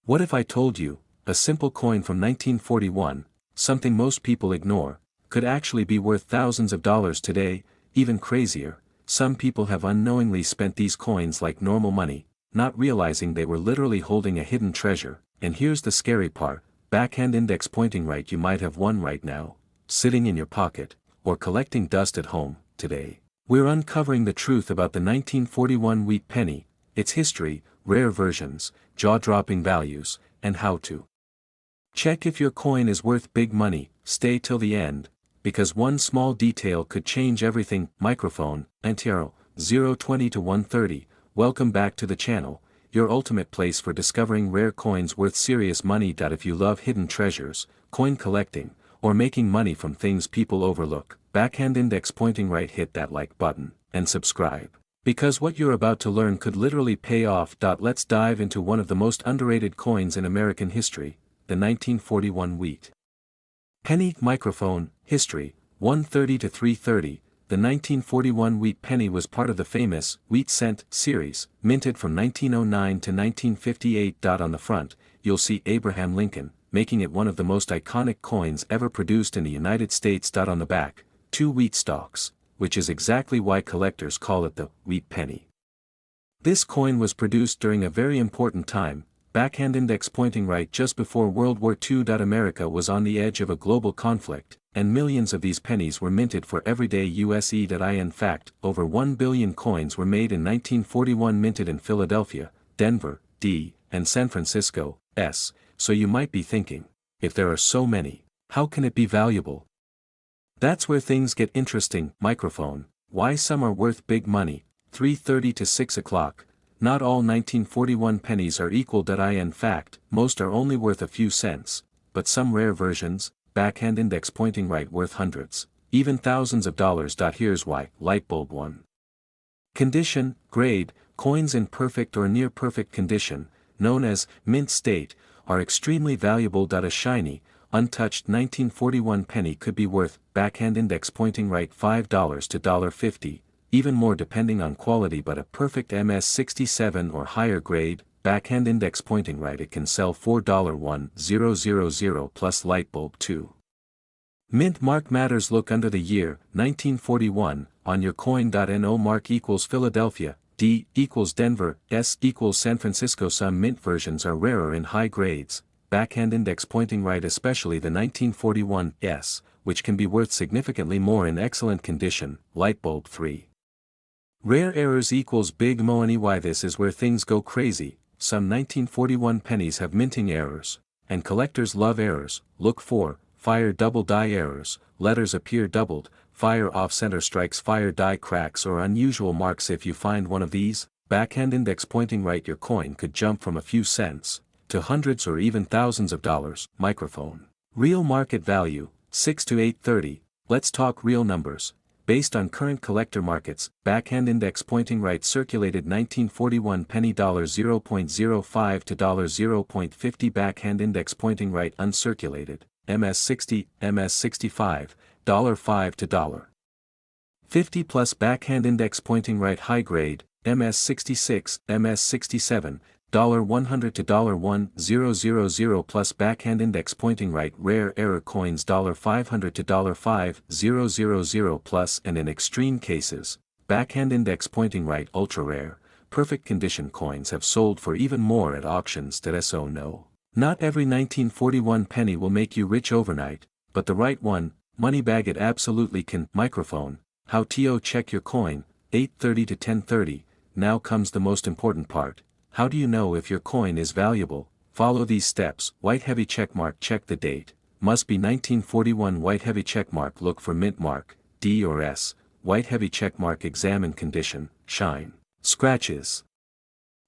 What if I told you, a simple coin from 1941, something most people ignore, could actually be worth thousands of dollars today? Even crazier, some people have unknowingly spent these coins like normal money, not realizing they were literally holding a hidden treasure. And here's the scary part, backhand index pointing right, you might have one right now, sitting in your pocket, or collecting dust at home. Today, we're uncovering the truth about the 1941 wheat penny, its history, rare versions, jaw-dropping values, and how to check if your coin is worth big money. Stay till the end, because one small detail could change everything. Microphone, Antiero, 020 to 130, welcome back to the channel, your ultimate place for discovering rare coins worth serious money. If you love hidden treasures, coin collecting, or making money from things people overlook, backhand index pointing right, hit that like button, and subscribe. Because what you're about to learn could literally pay off. Let's dive into one of the most underrated coins in American history, the 1941 wheat penny. Microphone, history, 130 to 330, the 1941 wheat penny was part of the famous wheat cent series, minted from 1909 to 1958. On the front, you'll see Abraham Lincoln, making it one of the most iconic coins ever produced in the United States. On the back, 2 wheat stalks, which is exactly why collectors call it the wheat penny. This coin was produced during a very important time, backhand index pointing right, just before World War II. America was on the edge of a global conflict, and millions of these pennies were minted for everyday use. In fact, over 1 billion coins were made in 1941, minted in Philadelphia, Denver, D., and San Francisco, S. So you might be thinking, if there are so many, how can it be valuable? That's where things get interesting. Microphone, why some are worth big money, 3:30 to 6 o'clock. Not all 1941 pennies are equal. In fact, most are only worth a few cents, but some rare versions, backhand index pointing right, worth hundreds, even thousands of dollars. Here's why. Lightbulb 1. Condition, grade, coins in perfect or near perfect condition, known as mint state, are extremely valuable. A shiny, untouched 1941 penny could be worth, backhand index pointing right, $5 to $1.50, even more depending on quality. But a perfect MS67 or higher grade, backhand index pointing right, it can sell $4,100 plus. Lightbulb 2. Mint mark matters. Look under the year, 1941, on your coin. No mark equals Philadelphia, D equals Denver, S equals San Francisco. Some mint versions are rarer in high grades, backhand index pointing right, especially the 1941 S, which can be worth significantly more in excellent condition. Lightbulb 3. Rare errors equals big money. Why this is where things go crazy. Some 1941 pennies have minting errors, and collectors love errors. Look for fire double die errors, letters appear doubled, fire off-center strikes, fire die cracks, or unusual marks. If you find one of these, backhand index pointing right, your coin could jump from a few cents to hundreds or even thousands of dollars. Microphone, real market value, 6 to 830. Let's talk real numbers. Based on current collector markets, backhand index pointing right circulated 1941 penny $0.05 to $0.50. Backhand index pointing right uncirculated, MS60, MS65, $5 to $50 plus. Backhand index pointing right high grade, MS66, MS67, $100 to $1,000 plus. Backhand index pointing right rare error coins, $500 to $5,000 plus. And in extreme cases, backhand index pointing right ultra rare, perfect condition coins have sold for even more at auctions. So no, not every 1941 penny will make you rich overnight, but the right one, money bag, it absolutely can. Microphone, how to check your coin, 8:30 to 10:30. Now comes the most important part. How do you know if your coin is valuable? Follow these steps. White heavy checkmark, check the date, must be 1941. White heavy checkmark, look for mint mark, D or S. White heavy checkmark, examine condition, shine, scratches.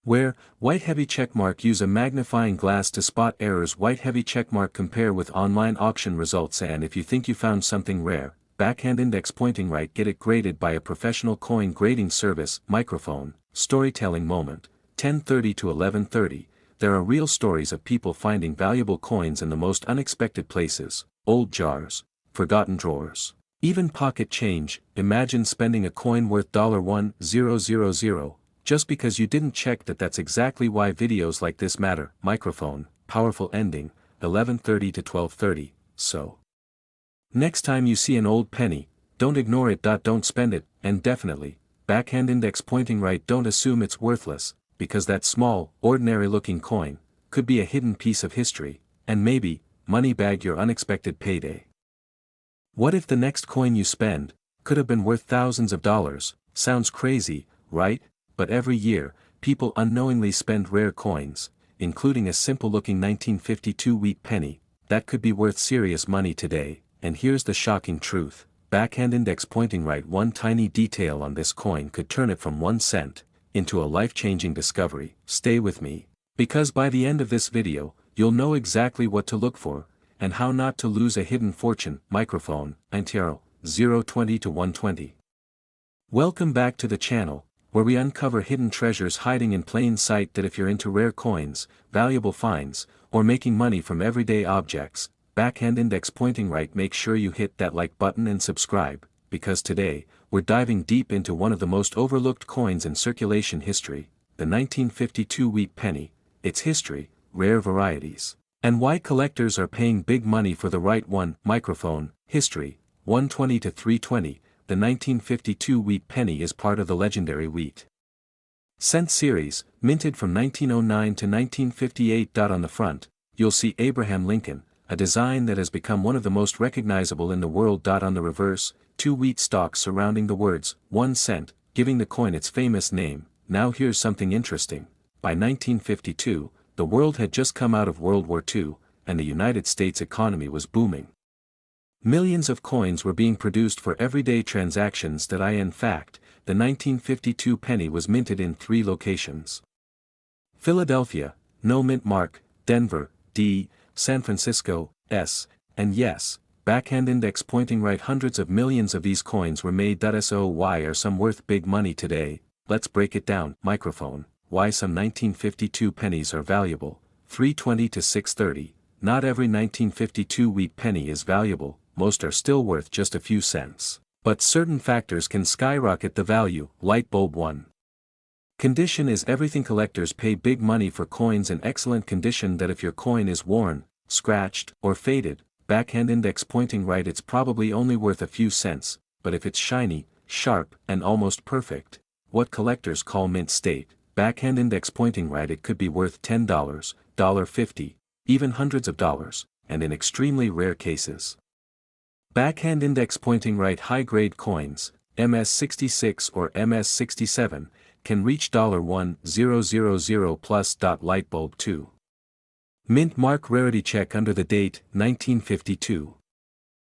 Where, white heavy checkmark, use a magnifying glass to spot errors. White heavy checkmark, compare with online auction results. And if you think you found something rare, backhand index pointing right, get it graded by a professional coin grading service. Microphone, storytelling moment, 10:30 to 11:30, there are real stories of people finding valuable coins in the most unexpected places, old jars, forgotten drawers, even pocket change. Imagine spending a coin worth $1,000, just because you didn't check that's exactly why videos like this matter. Microphone, powerful ending, 11:30 to 12:30, so. Next time you see an old penny, don't ignore it. Don't spend it, and definitely, backhand index pointing right, don't assume it's worthless, because that small, ordinary-looking coin could be a hidden piece of history, and maybe money bag your unexpected payday. What if the next coin you spend could have been worth thousands of dollars? Sounds crazy, right? But every year, people unknowingly spend rare coins, including a simple-looking 1952 wheat penny, that could be worth serious money today. And here's the shocking truth: backhand index pointing right, one tiny detail on this coin could turn it from 1 cent into a life-changing discovery. Stay with me, because by the end of this video, you'll know exactly what to look for, and how not to lose a hidden fortune. Microphone, Intero, 020 to 120. Welcome back to the channel, where we uncover hidden treasures hiding in plain sight. That if you're into rare coins, valuable finds, or making money from everyday objects, backhand index pointing right, make sure you hit that like button and subscribe, because today, we're diving deep into one of the most overlooked coins in circulation history, the 1952 wheat penny, its history, rare varieties, and why collectors are paying big money for the right one. Microphone, history, 120 to 320, the 1952 wheat penny is part of the legendary wheat cent series, minted from 1909 to 1958. On the front, you'll see Abraham Lincoln, a design that has become one of the most recognizable in the world. On the reverse, 2 wheat stalks surrounding the words, 1 cent, giving the coin its famous name. Now here's something interesting. By 1952, the world had just come out of World War II, and the United States economy was booming. Millions of coins were being produced for everyday transactions. In fact, the 1952 penny was minted in 3 locations: Philadelphia, no mint mark; Denver, D; San Francisco, S, and yes, backhand index pointing right. Hundreds of millions of these coins were made. So why are some worth big money today? Let's break it down. Microphone, why some 1952 pennies are valuable. 320 to 630, not every 1952 wheat penny is valuable, most are still worth just a few cents. But certain factors can skyrocket the value. Light bulb 1. Condition is everything. Collectors pay big money for coins in excellent condition. If your coin is worn, scratched, or faded, backhand index pointing right, it's probably only worth a few cents. But if it's shiny, sharp, and almost perfect, what collectors call mint state, backhand index pointing right, it could be worth $10, $50, even hundreds of dollars, and in extremely rare cases. Backhand index pointing right high-grade coins, MS66 or MS67, can reach $1,000 plus. Light bulb 2. Mint mark rarity check under the date, 1952.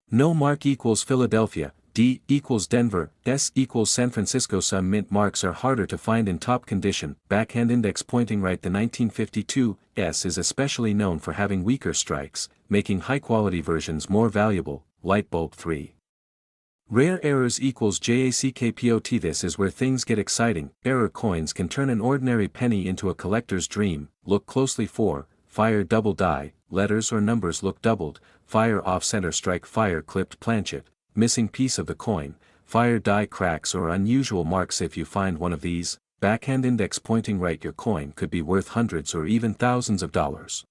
No mark equals Philadelphia, D equals Denver, S equals San Francisco. Some mint marks are harder to find in top condition. Backhand index pointing right, the 1952 S is especially known for having weaker strikes, making high-quality versions more valuable. Light bulb 3. Rare errors equals JACKPOT. This is where things get exciting. Error coins can turn an ordinary penny into a collector's dream. Look closely for fire double die, letters or numbers look doubled, fire off-center strike, fire clipped planchet, missing piece of the coin, fire die cracks, or unusual marks. If you find one of these, backhand index pointing right, your coin could be worth hundreds or even thousands of dollars.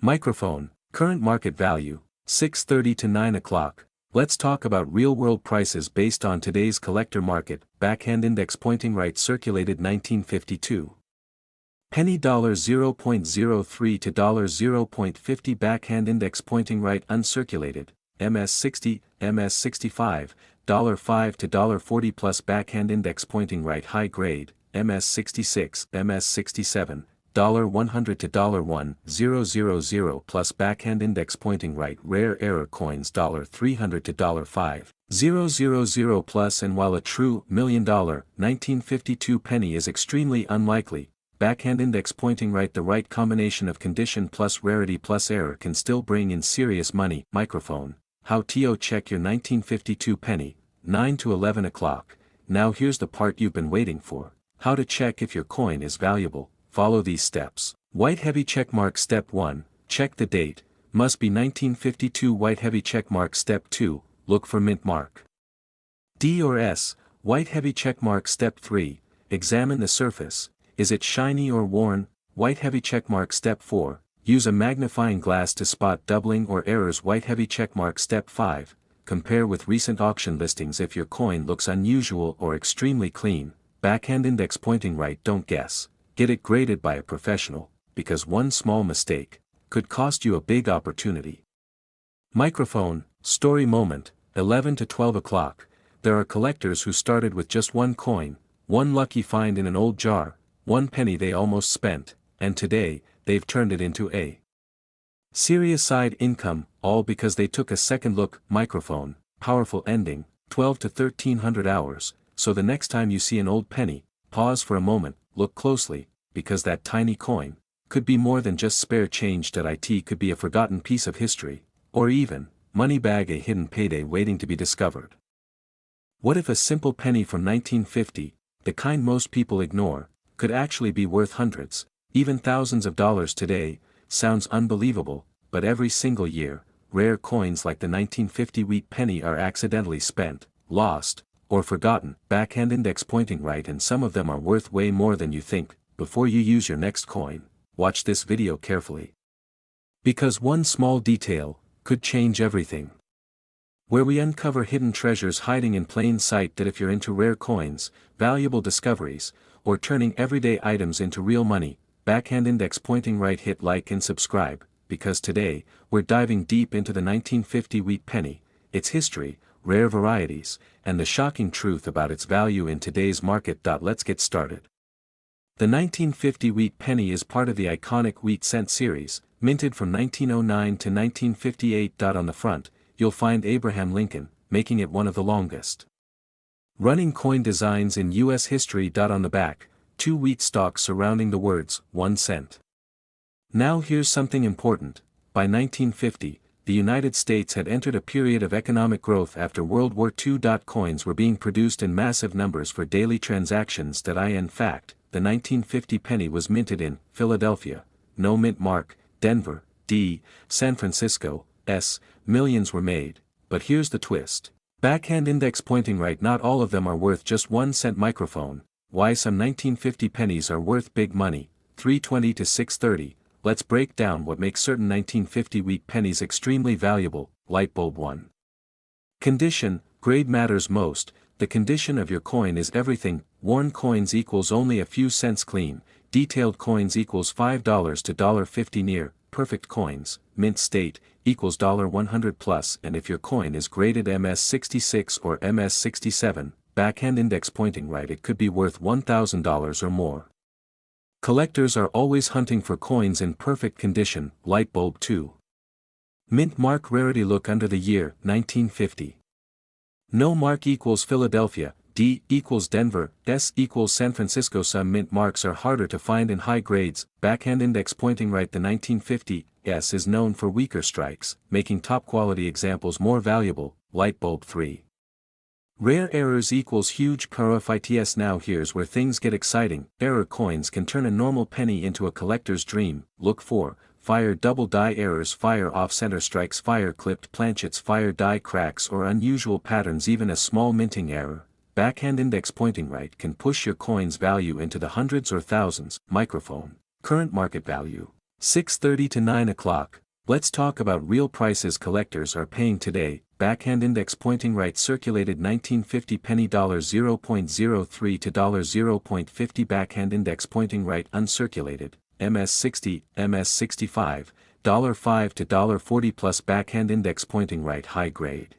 Microphone, current market value, 6:30 to 9 o'clock. Let's talk about real-world prices based on today's collector market. Backhand index pointing right circulated 1952. Penny $0.03 to $0.50. Backhand index pointing right uncirculated, MS60, MS65, $5 to $40 plus. Backhand index pointing right high grade, MS66, MS67, $100 to $1,000 plus. Backhand index pointing right rare error coins, $300 to $5,000 plus. And while a true $1 million 1952 penny is extremely unlikely, backhand index pointing right, the right combination of condition plus rarity plus error, can still bring in serious money. Microphone, how to check your 1952 penny, 9 to 11 o'clock. Now here's the part you've been waiting for: how to check if your coin is valuable. Follow these steps. White heavy checkmark. Step 1, check the date, must be 1952. White heavy checkmark. Step 2, look for mint mark D or S, white heavy checkmark. Step 3, examine the surface. Is it shiny or worn? White heavy checkmark. Step 4. Use a magnifying glass to spot doubling or errors. White heavy checkmark. Step 5. Compare with recent auction listings. If your coin looks unusual or extremely clean, backhand index pointing right. Don't guess. Get it graded by a professional, because one small mistake could cost you a big opportunity. Microphone, story moment, 11 to 12 o'clock. There are collectors who started with just one coin, one lucky find in an old jar, one penny they almost spent, and today, they've turned it into a serious side income, all because they took a second look. Microphone, powerful ending, 12 to 1300 hours. So the next time you see an old penny, pause for a moment, look closely, because that tiny coin could be more than just spare change. It could be a forgotten piece of history, or even money bag, a hidden payday waiting to be discovered. What if a simple penny from 1950, the kind most people ignore, could actually be worth hundreds, even thousands of dollars today? Sounds unbelievable, but every single year, rare coins like the 1950 wheat penny are accidentally spent, lost, or forgotten. Backhand index pointing right, and some of them are worth way more than you think. Before you use your next coin, watch this video carefully. Because one small detail could change everything. Where we uncover hidden treasures hiding in plain sight. That if you're into rare coins, valuable discoveries, or turning everyday items into real money, backhand index pointing right. Hit like and subscribe, because today, we're diving deep into the 1950 wheat penny, its history, rare varieties, and the shocking truth about its value in today's market. Let's get started. The 1950 wheat penny is part of the iconic wheat cent series, minted from 1909 to 1958. On the front, you'll find Abraham Lincoln, making it one of the longest running coin designs in U.S. history. On the back, 2 wheat stalks surrounding the words, 1 cent. Now here's something important. By 1950, the United States had entered a period of economic growth after World War II. Coins were being produced in massive numbers for daily transactions. In fact, the 1950 penny was minted in Philadelphia, no mint mark, Denver, D, San Francisco, S, millions were made. But here's the twist. Backhand index pointing right. Not all of them are worth just 1 cent. Microphone, why some 1950 pennies are worth big money, 320 to 630. Let's break down what makes certain 1950 wheat pennies extremely valuable. Lightbulb 1. Condition, grade matters most. The condition of your coin is everything. Worn coins equals only a few cents clean, detailed coins equals $5 to $1.50. Near perfect coins, mint state, equals $100 plus. And if your coin is graded MS66 or MS67, backhand index pointing right, it could be worth $1,000 or more. Collectors are always hunting for coins in perfect condition. Lightbulb 2. Mint mark rarity. Look under the year, 1950. No mark equals Philadelphia, D equals Denver, S equals San Francisco. Some mint marks are harder to find in high grades. Backhand index pointing right. The 1950 S is known for weaker strikes, making top quality examples more valuable. Lightbulb 3. Rare errors equals huge profits. Now here's where things get exciting. Error coins can turn a normal penny into a collector's dream. Look for fire double die errors, fire off-center strikes, fire clipped planchets, fire die cracks, or unusual patterns. Even a small minting error, backhand index pointing right, can push your coin's value into the hundreds or thousands. Microphone, current market value, 6:30 to 9 o'clock. Let's talk about real prices collectors are paying today. Backhand index pointing right. Circulated 1950 penny, $0.03 to $0.50. Backhand index pointing right. Uncirculated, MS60, MS65, $5 to $40 plus. Backhand index pointing right. High grade,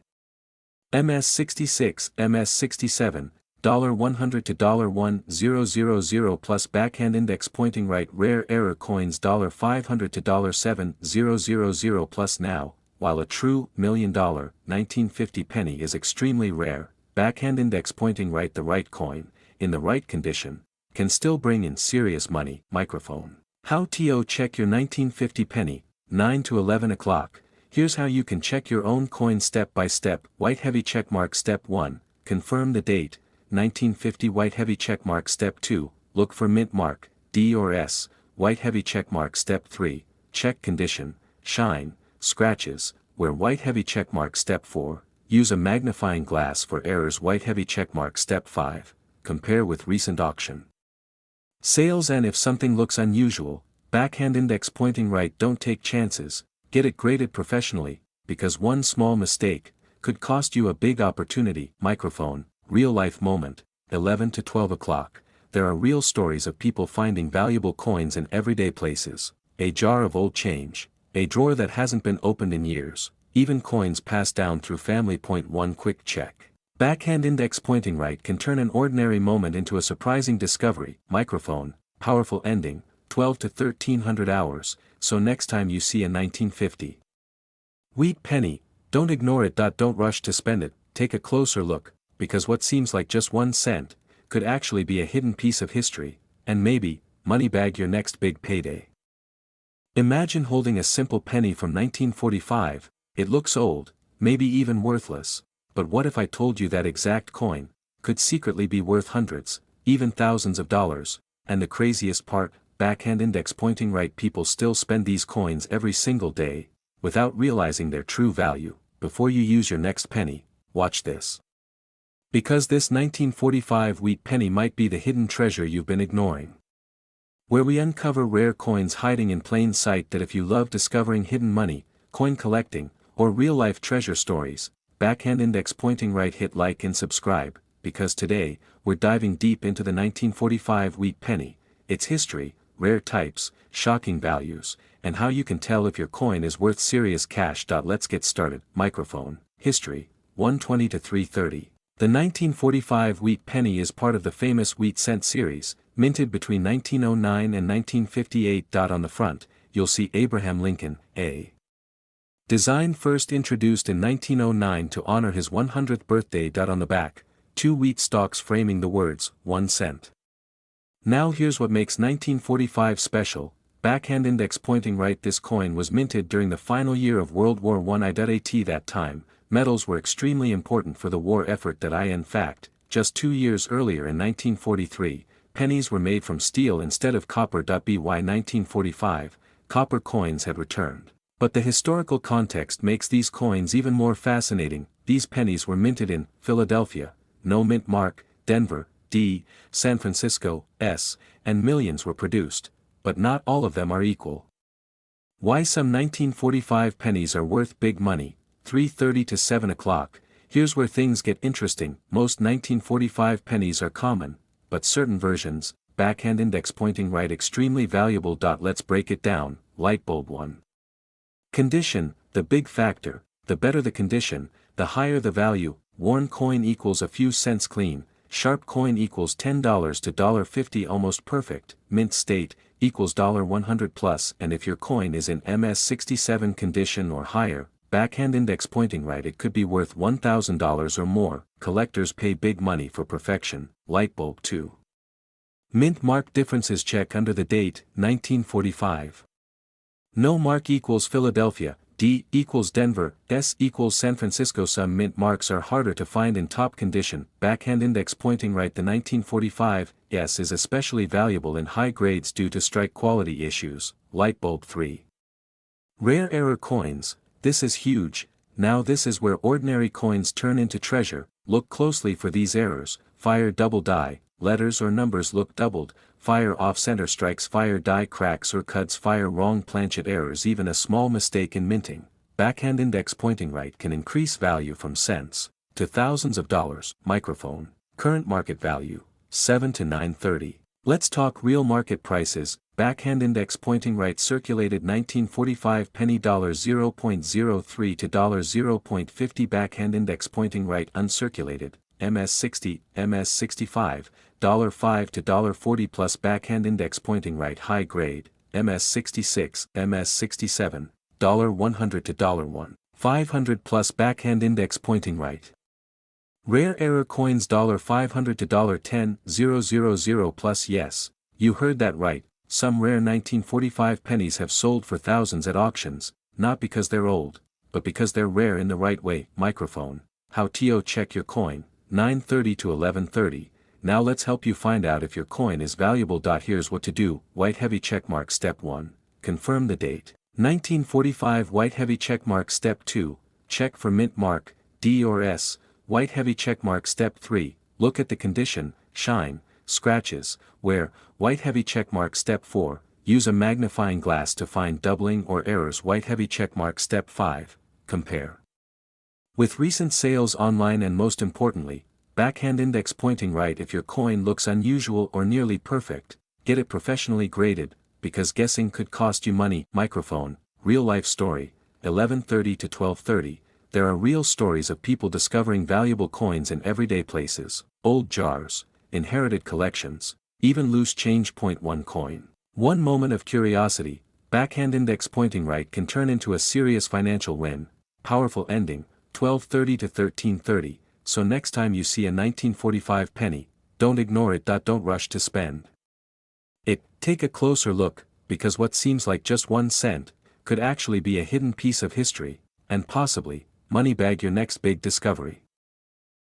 MS66, MS67, $100 to $1,000 plus. Backhand index pointing right. Rare error coins, $500 to $7,000 plus. Now, while a true $1 million 1950 penny is extremely rare, backhand index pointing right, the right coin, in the right condition, can still bring in serious money. Microphone, how to check your 1950 penny, 9 to 11 o'clock. Here's how you can check your own coin step by step. White heavy checkmark. Step 1, confirm the date, 1950 white heavy checkmark. Step 2, look for mint mark, D or S, white heavy checkmark. Step 3, check condition, shine, scratches, where white heavy checkmark. Step 4, use a magnifying glass for errors. White heavy checkmark. Step 5, compare with recent auction sales, and if something looks unusual, backhand index pointing right. Don't take chances, get it graded professionally, because one small mistake could cost you a big opportunity. Microphone, real life moment, 11 to 12 o'clock. There are real stories of people finding valuable coins in everyday places, a jar of old change, a drawer that hasn't been opened in years, even coins passed down through family. Point one quick check. Backhand index pointing right can turn an ordinary moment into a surprising discovery. Microphone, powerful ending, 12 to 1300 hours, so next time you see a 1950 wheat penny, don't ignore it. Don't rush to spend it, take a closer look, because what seems like just 1 cent could actually be a hidden piece of history, and maybe money bag your next big payday. Imagine holding a simple penny from 1945, it looks old, maybe even worthless, but what if I told you that exact coin could secretly be worth hundreds, even thousands of dollars? And the craziest part, backhand index pointing right, people still spend these coins every single day, without realizing their true value. Before you use your next penny, watch this. Because this 1945 wheat penny might be the hidden treasure you've been ignoring. Where we uncover rare coins hiding in plain sight. That if you love discovering hidden money, coin collecting, or real-life treasure stories, backhand index pointing right, hit like and subscribe, because today, we're diving deep into the 1945 wheat penny, its history, rare types, shocking values, and how you can tell if your coin is worth serious cash. Let's get started. Microphone, history, 120 to 330. The 1945 wheat penny is part of the famous wheat cent series, minted between 1909 and 1958. On the front, you'll see Abraham Lincoln, a design first introduced in 1909 to honor his 100th birthday. On the back, 2 wheat stalks framing the words, 1 cent. Now here's what makes 1945 special, backhand index pointing right. This coin was minted during the final year of World War I. At that time, metals were extremely important for the war effort. In fact, just 2 years earlier in 1943, pennies were made from steel instead of copper. By 1945, copper coins had returned. But the historical context makes these coins even more fascinating. These pennies were minted in Philadelphia, no mint mark, Denver, D, San Francisco, S, and millions were produced, but not all of them are equal. Why some 1945 pennies are worth big money, 3:30 to 7 o'clock. Here's where things get interesting. Most 1945 pennies are common, but certain versions, backhand index pointing right, extremely valuable. Let's break it down. Light bulb 1. Condition, the big factor. The better the condition, the higher the value. Worn coin equals a few cents clean, sharp coin equals $10 to $50 almost perfect, mint state, equals $100 plus, and if your coin is in MS67 condition or higher, backhand index pointing right, it could be worth $1,000 or more. Collectors pay big money for perfection. Light bulb 2. Mint mark differences. Check under the date, 1945. No mark equals Philadelphia, D equals Denver, S equals San Francisco. Some mint marks are harder to find in top condition. Backhand index pointing right. The 1945 S is especially valuable in high grades due to strike quality issues. Light bulb 3. Rare error coins. This is huge. Now this is where ordinary coins turn into treasure. Look closely for these errors. Fire double die, letters or numbers look doubled, fire off-center strikes, fire die cracks or cuts, fire wrong planchet errors. Even a small mistake in minting, backhand index pointing right, can increase value from cents to thousands of dollars. Microphone, current market value, 7 to 930. Let's talk real market prices. Backhand index pointing right circulated 1945 penny $0.03 to $0.50. Backhand index pointing right uncirculated, MS60, MS65, $5 to $40 plus. Backhand index pointing right high grade, MS66, MS67, $100 to $500 plus. Backhand index pointing right. Rare error coins $500 to $10,000 plus. Yes, you heard that right. Some rare 1945 pennies have sold for thousands at auctions, not because they're old, but because they're rare in the right way. Microphone, how to check your coin, 9:30 to 11:30. Now let's help you find out if your coin is valuable. Here's what to do. White heavy checkmark. Step 1. Confirm the date. 1945 white heavy checkmark. Step 2. Check for mint mark, D or S. White heavy checkmark. Step 3. Look at the condition. shine, scratches, wear, white heavy checkmark. Step 4, use a magnifying glass to find doubling or errors. White heavy checkmark. Step 5, compare with recent sales online and most importantly, backhand index pointing right. If your coin looks unusual or nearly perfect, get it professionally graded, because guessing could cost you money. Microphone, real life story, 11:30 to 12:30. There are real stories of people discovering valuable coins in everyday places, old jars, inherited collections, even loose change. Point 1 coin. One moment of curiosity, backhand index pointing right can turn into a serious financial win. Powerful ending, 12:30 to 13:30, so next time you see a 1945 penny, don't ignore it. Don't rush to spend it. Take a closer look, because what seems like just 1 cent, could actually be a hidden piece of history, and possibly, money bag your next big discovery.